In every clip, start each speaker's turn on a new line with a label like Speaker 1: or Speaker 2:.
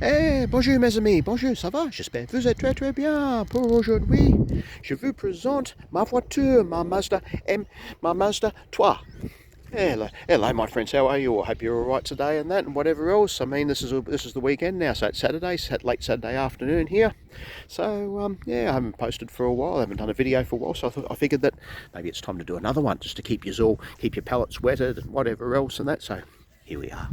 Speaker 1: Eh, bonjour mes amis, bonjour, ça va? J'espère que vous êtes très très bien. Pour aujourd'hui, je vous présente ma voiture, ma Mazda ma Mazda 3. Hello, my friends. How are you? I hope you're all right today, and that, and whatever else. I mean, this is the weekend now, so it's Saturday, late Saturday afternoon here. So yeah, I haven't posted for a while. I haven't done a video for a while, so I figured that maybe it's time to do another one, just to keep your palates wetted and whatever else and that. So here we are.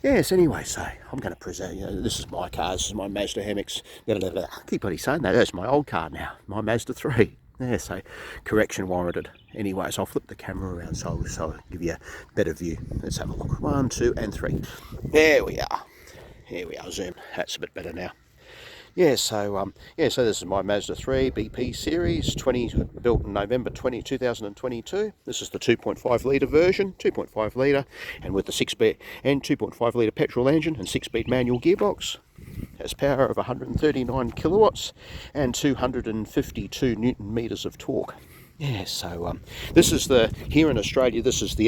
Speaker 1: Yes, anyway, so I'm going to present, this is my car, this is my Mazda MX, I keep bloody saying that, that's my old car now, my Mazda 3. Yeah, so correction warranted. Anyway, so I'll flip the camera around so I'll give you a better view. Let's have a look. 1, 2, and 3. There we are. Here we are, zoom. That's a bit better now. Yeah, so this is my Mazda 3 BP series, built in November 2022. This is the 2.5 litre version, 2.5 litre, and with the 6-speed and 2.5 litre petrol engine and 6-speed manual gearbox. Has power of 139 kilowatts and 252 newton meters of torque. Yeah, so this is here in Australia. This is the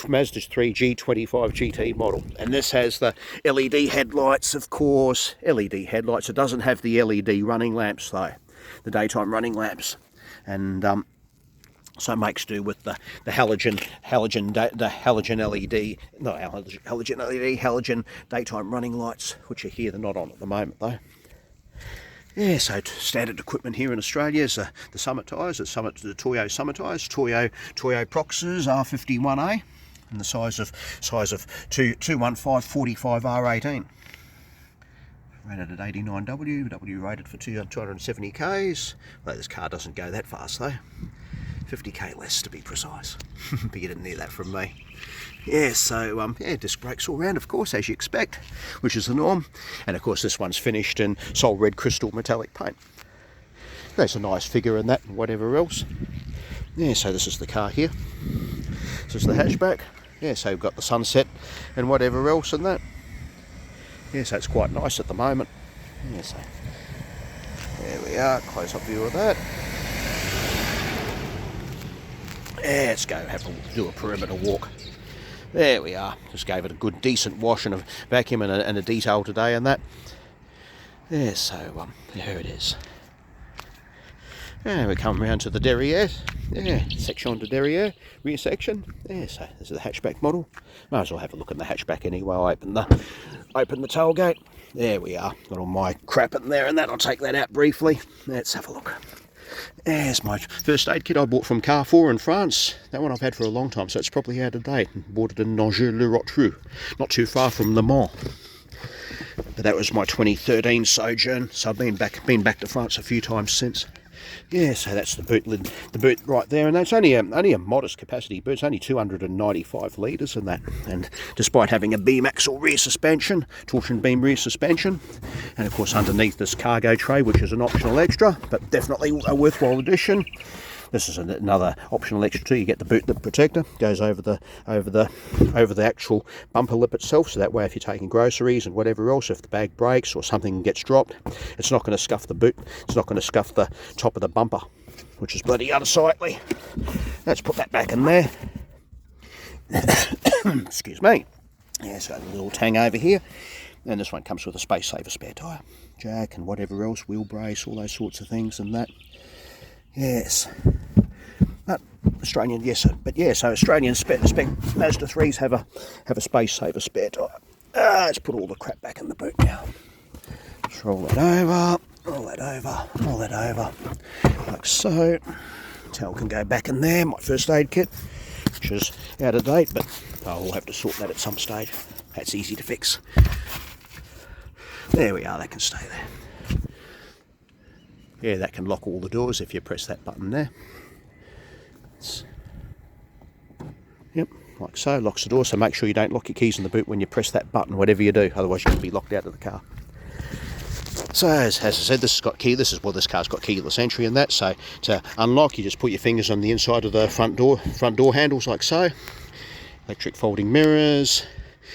Speaker 1: Mazda 3 G25 GT model, and this has the LED headlights, of course. LED headlights. It doesn't have the LED running lamps though, the daytime running lamps, and so it makes do with the halogen daytime running lights, which are here. They're not on at the moment though. Yeah, so standard equipment here in Australia is the Summit tyres, the Toyo Summit tyres, Toyo Proxes R51A, and the size of 215/45 R18. Rated at 89W, rated for 270 Ks. Well, this car doesn't go that fast though. 50k less to be precise. But you didn't hear that from me. Yeah, so yeah, disc brakes all round, of course, as you expect, which is the norm. And of course this one's finished in Sol Red Crystal metallic paint. There's a nice figure in that and whatever else. Yeah, so this is the car here. This is the hatchback. Yeah, so we've got the sunset and whatever else in that. Yeah, so it's quite nice at the moment. Yeah, so there we are, close up view of that. Yeah, let's go do a perimeter walk. There we are. Just gave it a good decent wash and a vacuum and a detail today and that. Yeah, so there it is. And we come around to the derriere. Yeah, section de derriere, rear section. Yeah, so this is the hatchback model. Might as well have a look at the hatchback anyway. I'll open the tailgate. There we are. Got all my crap in there and that. I'll take that out briefly. Let's have a look. There's my first aid kit I bought from Carrefour in France. That one I've had for a long time, so it's probably out of date. Bought it in Nangers-le-Rotrou, not too far from Le Mans. But that was my 2013 sojourn, so I've been back to France a few times since. Yeah, so that's the boot lid, the boot right there, and that's only a modest capacity boot. It's only 295 litres in that, and despite having a beam axle rear suspension, torsion beam rear suspension, and of course underneath this cargo tray, which is an optional extra, but definitely a worthwhile addition. This is another optional extra too. You get the boot lip protector, goes over the actual bumper lip itself, so that way if you're taking groceries and whatever else, if the bag breaks or something gets dropped, it's not going to scuff the boot. It's not going to scuff the top of the bumper, which is bloody unsightly. Let's put that back in there. Excuse me. Yeah, so a little tang over here, and this one comes with a space saver spare tyre, jack and whatever else, wheel brace, all those sorts of things and that. Yes, but Australian, yes, sir. But yeah, so Australian spec Mazda 3s have a space saver spare tyre. Let's put all the crap back in the boot now. Just roll that over, like so. Towel can go back in there. My first aid kit, which is out of date, but I'll have to sort that at some stage. That's easy to fix. There we are. That can stay there. Yeah, that can lock all the doors if you press that button there. Yep, like so, locks the door. So make sure you don't lock your keys in the boot when you press that button, whatever you do, otherwise you can be locked out of the car. So as I said, this car's got keyless entry and that. So to unlock, you just put your fingers on the inside of the front door handles like so. Electric folding mirrors,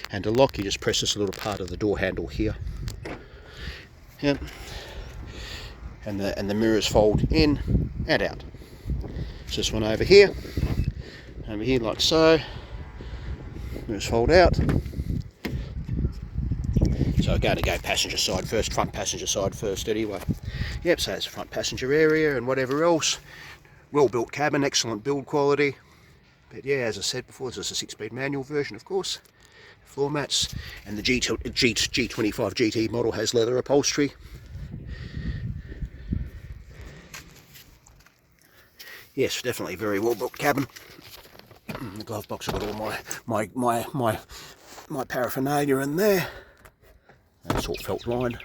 Speaker 1: and to lock, you just press this little part of the door handle here. Yep. And the mirrors fold in and out. So this one over here like so. Mirrors fold out. So I'm going to go passenger side first, front passenger side first anyway. Yep, so it's the front passenger area and whatever else. Well built cabin, excellent build quality. But yeah, as I said before, this is a 6-speed manual version, of course. Floor mats, and the G25 GT model has leather upholstery. Yes, definitely very well built cabin. The glove box, I've got all my paraphernalia in there. That's all felt lined.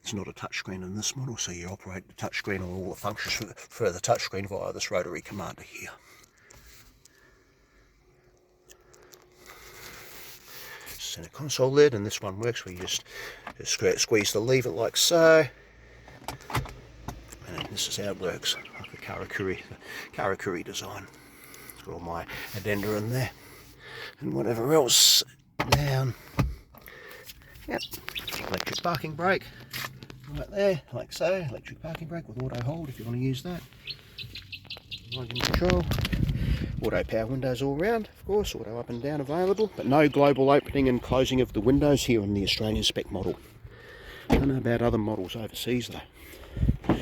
Speaker 1: It's not a touchscreen in this model, so you operate the touchscreen or all the functions for the touchscreen via this rotary commander here. Center console lid, and this one works where you just squeeze the lever like so. And this is how it works, like the Karakuri design. It's got all my addenda in there, and whatever else down. Yep, electric parking brake, right there, like so. Electric parking brake with auto hold if you want to use that. Volume control. Auto power windows all round, of course, auto up and down available, but no global opening and closing of the windows here on the Australian spec model. I don't know about other models overseas though.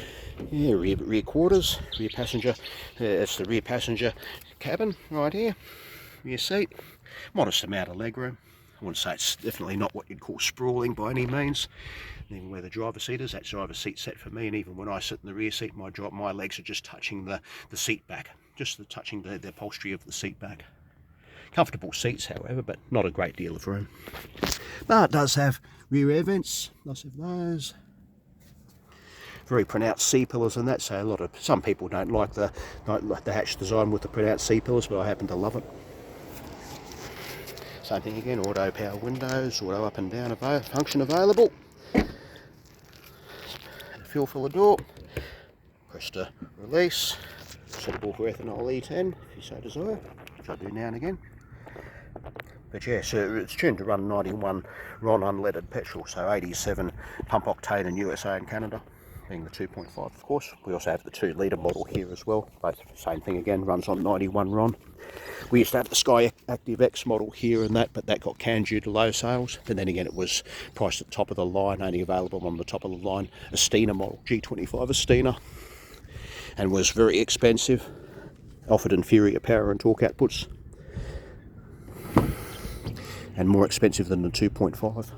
Speaker 1: Yeah, rear quarters, rear passenger, it's the rear passenger cabin right here, rear seat, modest amount of legroom. I wouldn't say it's definitely not what you'd call sprawling by any means. And even where the driver's seat is, that's driver's seat set for me, and even when I sit in the rear seat, my legs are just touching the seat back, just touching the upholstery of the seat back. Comfortable seats, however, but not a great deal of room. But it does have rear air vents, lots of those. Very pronounced C-pillars and that, so some people don't like the hatch design with the pronounced C-pillars, but I happen to love it. Same thing again, auto power windows, auto up and down function available. Fuel filler door, press to release, suitable for ethanol E10 if you so desire, which I do now and again. But yeah, so it's tuned to run 91 RON unleaded petrol, so 87 pump octane in USA and Canada, being the 2.5 of course. We also have the 2 litre model here as well, both same thing again, runs on 91 RON. We used to have the Sky Active X model here and that, but that got canned due to low sales. But then again, it was priced at the top of the line, only available on the top of the line Astina model, G25 Astina, and was very expensive, offered inferior power and torque outputs, and more expensive than the 2.5.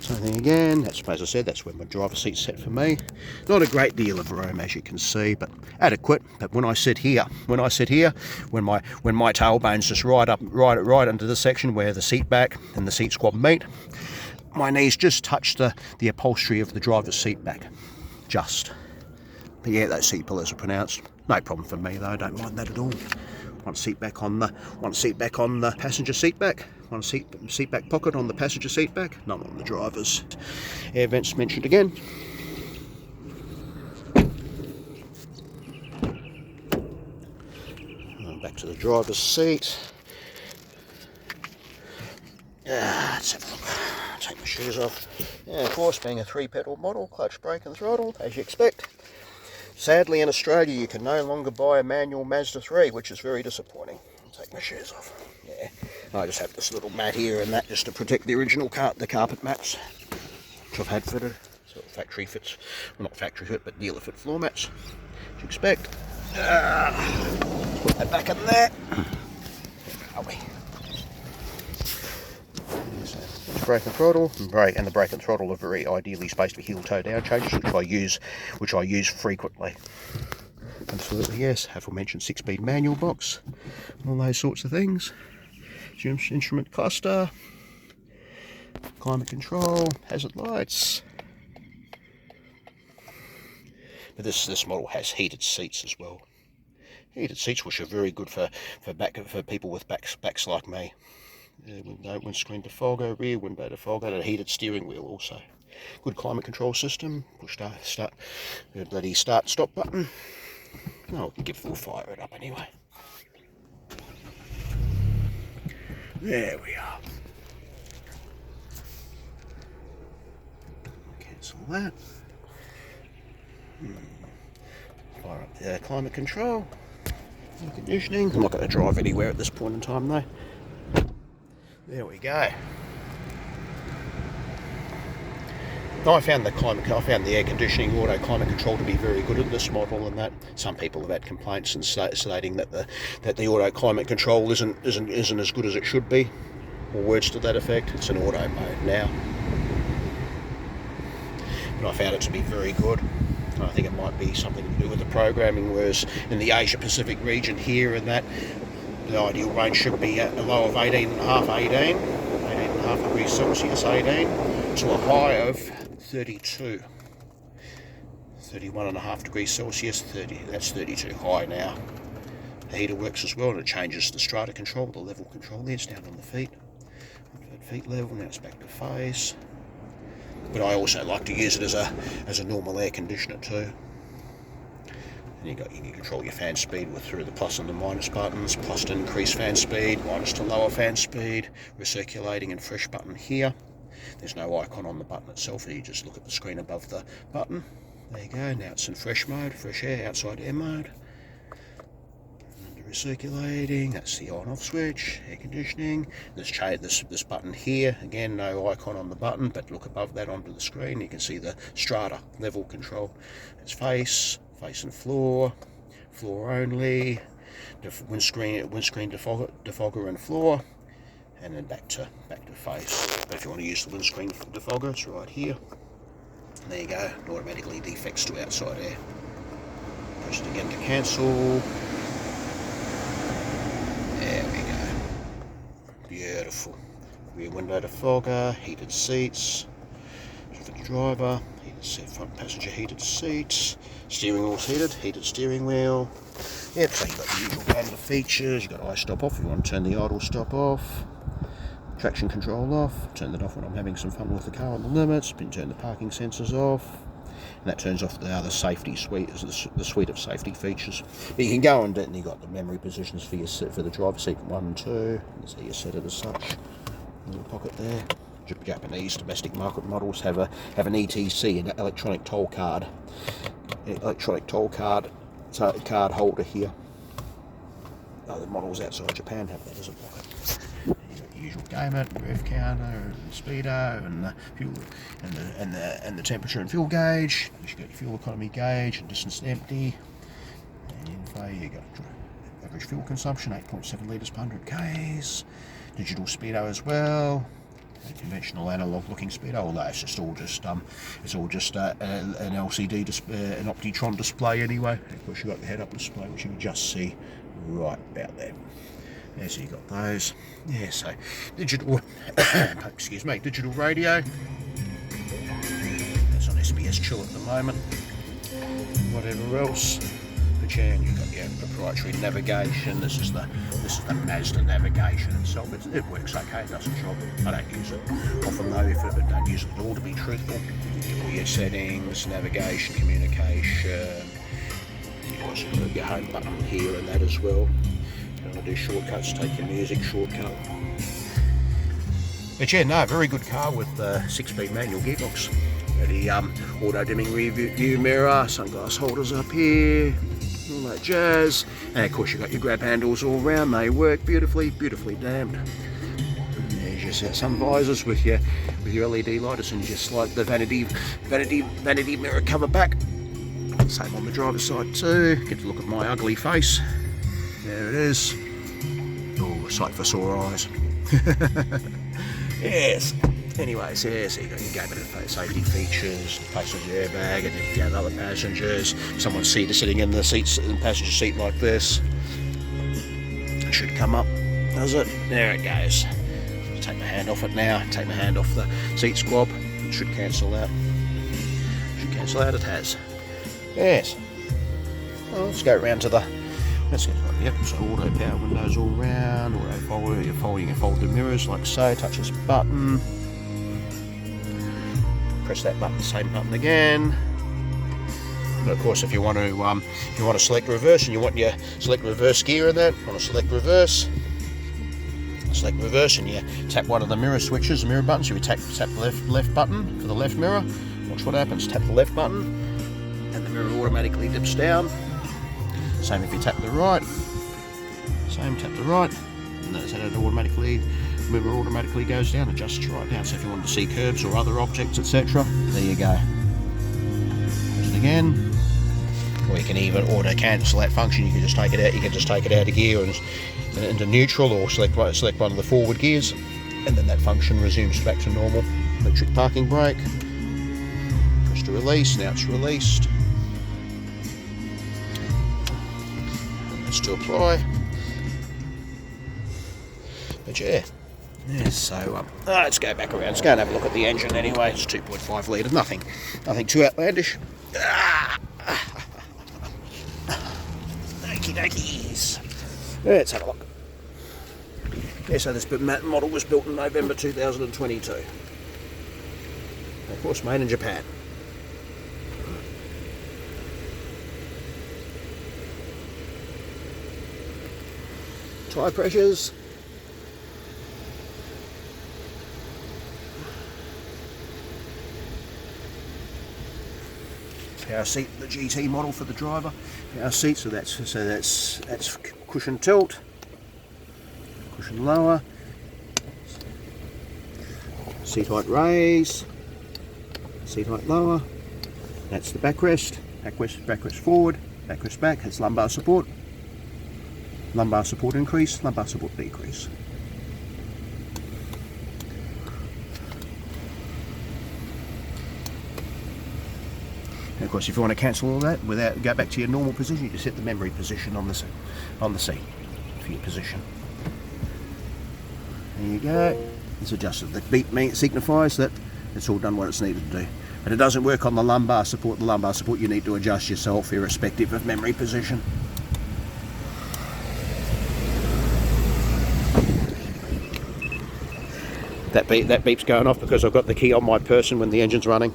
Speaker 1: Same thing again, that's, as I said, that's where my driver's seat's set for me. Not a great deal of room, as you can see, but adequate. But when I sit here, when my tailbone's just right into the section where the seat back and the seat squab meet, my knees just touch the upholstery of the driver's seat back, just. But yeah, those seat pillars are pronounced. No problem for me though, I don't mind that at all. One seat back on the passenger seat back. One seat back pocket on the passenger seat back. None on the driver's. Air vents mentioned again. Back to the driver's seat. Let's have a look. Take my shoes off. Yeah, of course, being a 3-pedal model, clutch, brake and throttle, as you expect. Sadly, in Australia, you can no longer buy a manual Mazda 3, which is very disappointing. I'll take my shoes off. Yeah, I just have this little mat here and that just to protect the original the carpet mats, which I've had fitted. So factory fits, well, not factory fit, but dealer fit floor mats, as you expect. Put that back in there. Where are we? Brake and throttle, and the brake and throttle are very ideally spaced for heel toe down changes, which I use frequently. Absolutely yes, aforementioned 6-speed manual box, all those sorts of things. Instrument cluster, climate control, hazard lights. But this model has heated seats as well. Heated seats, which are very good for people with backs like me. Windscreen defogger, rear window defogger, and a heated steering wheel also. Good climate control system. Push start, bloody start and stop button. Oh, we can fire it up anyway. There we are. Cancel that. Fire up the climate control. Air conditioning. I'm not going to drive anywhere at this point in time though. There we go. I found the air conditioning auto climate control to be very good in this model, and that some people have had complaints and stating that the auto climate control isn't as good as it should be, or words to that effect. It's in auto mode now, but I found it to be very good. I think it might be something to do with the programming, whereas in the Asia Pacific region here, and that the ideal range should be at a low of 18.5 degrees Celsius, 18 to a high of 31.5 degrees Celsius, 30, that's 32 high now. The heater works as well, and it changes the strata control, the level control there. It's down on the feet, at feet level, now it's back to face. But I also like to use it as a normal air conditioner too. And you can control your fan speed through the plus and the minus buttons. Plus to increase fan speed, minus to lower fan speed, recirculating and fresh button here. There's no icon on the button itself, you just look at the screen above the button. There you go, now it's in fresh mode, fresh air, outside air mode. And recirculating, that's the on off switch, air conditioning. This button here, again no icon on the button, but look above that onto the screen, you can see the strata level control. It's face and floor only, windscreen defogger and floor. And then back to face. But if you want to use the windscreen defogger, it's right here. And there you go, it automatically defects to outside air. Press it again to cancel. There we go. Beautiful. Rear window defogger, heated seats. For the driver, heated seat, front passenger heated seats. Steering wheel's heated steering wheel. Yep, so you've got the usual bundle of features. You've got eye stop off if you want to turn the idle stop off. Traction control off, turn that off when I'm having some fun with the car on the limits, turn the parking sensors off, and that turns off the other safety suite, the suite of safety features. But you can go and you've got the memory positions for the driver's seat 1 and 2, so you set it as such. Little pocket there. Japanese domestic market models have an ETC, an electronic toll card card holder here. Other models outside Japan have that as a pocket. Usual gamut, rev counter, and speedo, and the fuel, and the temperature and fuel gauge. You've got your fuel economy gauge and distance to empty. And info, you got average fuel consumption, 8.7 litres per 100 k's. Digital speedo as well. Conventional analog looking speedo, although it's all just an LCD an Optitron display anyway. Of course, you've got the head-up display, which you can just see right about there. Yeah, so you got those. Yeah, so digital, digital radio. That's on SBS Chill at the moment. Whatever else. But yeah, and you've got your proprietary navigation. This is the Mazda navigation itself. It works okay. It does the job. I don't use it often though. If I don't use it at all, to be truthful. All your settings, navigation, communication. You've also got your home button here and that as well. If you want to do shortcuts, take your music shortcut. But yeah, no, very good car with 6-speed manual gearbox. The auto dimming rear view mirror, sunglass holders up here, all that jazz. And of course you've got your grab handles all round, they work beautifully damned. And there's your sun visors with your LED lighters, and just like the vanity mirror cover back. Same on the driver's side too. Get to look at my ugly face. There it is. Oh, a sight for sore eyes. Yes. Anyways, yeah, so you got your gamut of safety features, passenger airbag, and if you have other passengers, someone's sitting in the passenger seat like this, it should come up, does it? There it goes. Take my hand off it now, take my hand off the seat squab, it should cancel out. It has. Yes. Well, let's go around to yep, so auto power windows all round, auto folded mirrors like so, touch this button. Press that button, same button again. But of course, if you want to select reverse and you want your select reverse gear in that, you want to select reverse, and you tap one of the mirror switches, the mirror buttons. So you tap the left button for the left mirror. Watch what happens. Tap the left button, and the mirror automatically dips down. Same if you tap the right. Same, tap the right, and that's how it automatically mover automatically goes down, adjusts right down. So if you want to see curbs or other objects, etc., there you go. Press it again. Or you can even auto cancel that function. You can just take it out. You can just take it out of gear and into neutral, or select one of the forward gears, and then that function resumes back to normal. Electric parking brake. Press to release. Now it's released. And that's to apply. But yeah. So let's go back around. Let's go and have a look at the engine anyway. It's 2.5 litre. Nothing too outlandish. Okie dokies. Let's have a look. Yeah, so this model was built in November 2022. Of course, made in Japan. Tyre pressures. Power seat, the GT model for the driver. Power seat, so that's cushion tilt, cushion lower, seat height raise, seat height lower. That's the backrest, backrest forward, backrest back. That's lumbar support increase, lumbar support decrease. And of course, if you want to cancel all that, go back to your normal position, you just set the memory position on the seat for your position. There you go. It's adjusted. The beep signifies that it's all done what it's needed to do. But it doesn't work on the lumbar support. The lumbar support you need to adjust yourself, irrespective of memory position. That beep's going off because I've got the key on my person when the engine's running.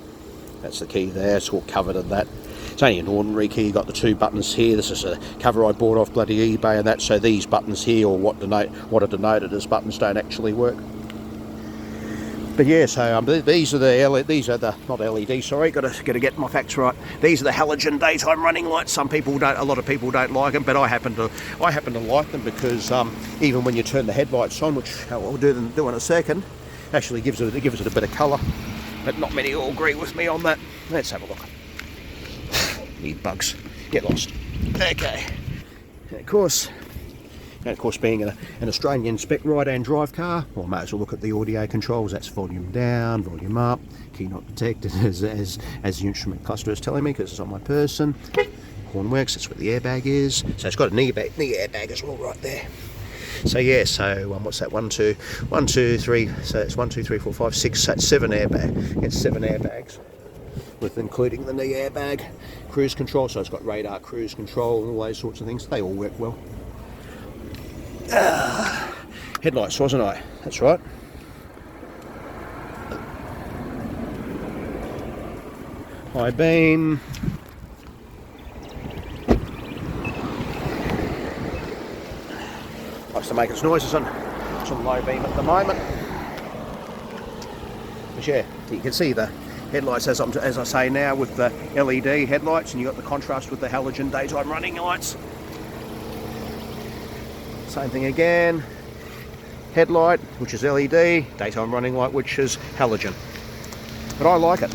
Speaker 1: That's the key there, it's all covered in that. It's only an ordinary key. You've got the two buttons here. This is a cover I bought off bloody eBay and that, so these buttons here, or what are denoted as buttons, don't actually work. But yeah, so these are not LED, sorry, gotta get my facts right. These are the halogen daytime running lights. A lot of people don't like them, but I happen to like them because even when you turn the headlights on, which I'll do in a second, actually gives it a bit of colour. But not many will agree with me on that. Let's have a look. Need bugs. Get lost. Okay. And of course, being an Australian spec right-hand drive car, well, might as well look at the audio controls. That's volume down, volume up, key not detected, as the instrument cluster is telling me, because it's on my person. Horn works. That's where the airbag is. So it's got a knee airbag as well, right there. So yeah, what's that? 1, 2, 3. So it's 1, 2, 3, 4, 5, 6. That's 7 airbags. It's 7 airbags, with including the knee airbag, cruise control. So it's got radar, cruise control, and all those sorts of things. They all work well. Headlights, wasn't I? That's right. High beam. Likes to make its noises on low beam at the moment. But yeah, you can see the headlights as I say now with the LED headlights, and you got the contrast with the halogen daytime running lights. Same thing again. Headlight, which is LED, daytime running light, which is halogen. But I like it.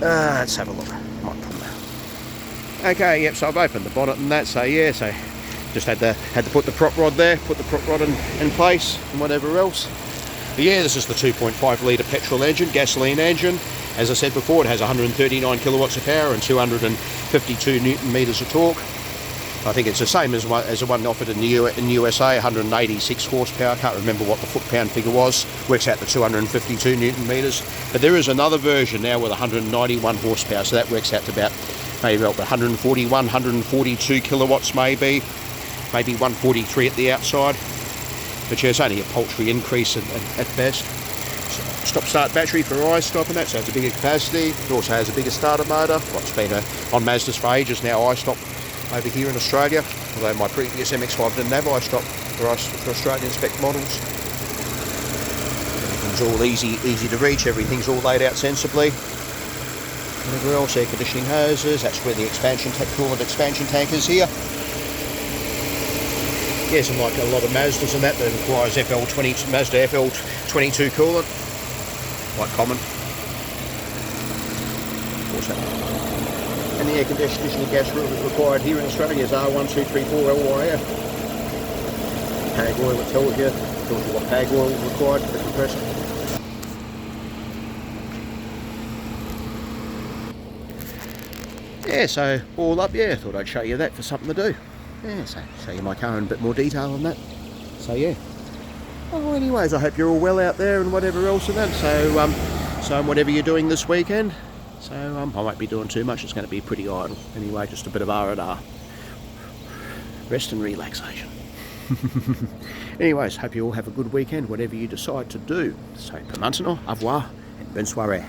Speaker 1: Let's have a look. Might pull that. Okay, yep. So I've opened the bonnet and that. So yeah, so. Just had to put the prop rod there, put the prop rod in place and whatever else. But yeah, this is the 2.5 litre petrol engine, gasoline engine. As I said before, it has 139 kilowatts of power and 252 newton metres of torque. I think it's the same as the one offered in the USA, 186 horsepower. I can't remember what the foot-pound figure was. Works out to 252 newton metres. But there is another version now with 191 horsepower, so that works out to about 141, 142 kilowatts maybe 143 at the outside. But yeah, it's only a paltry increase at best. So, stop-start battery for iStop and that, so it's a bigger capacity. It also has a bigger starter motor. Well, it's been on Mazdas for ages now, iStop over here in Australia, although my previous MX-5 didn't have iStop for Australian spec models. Everything's all easy to reach, everything's all laid out sensibly. Whatever else, air conditioning hoses, that's where the expansion tank is here. Yes, and like a lot of Mazdas and that requires Mazda FL22 coolant. Quite common. Also. And the air conditioning gas required here in Australia is R1234LYF. Pag oil, it tells you what pag oil is required for the compressor. Yeah, so all up, yeah, thought I'd show you that for something to do. Yeah, so show you my car in a bit more detail on that. So yeah. Oh, anyways, I hope you're all well out there and whatever else and that. So whatever you're doing this weekend. So I won't be doing too much. It's going to be pretty idle. Anyway, just a bit of R&R. Rest and relaxation. Anyways, hope you all have a good weekend, whatever you decide to do. So, per maintenant, au revoir, and bonne soirée.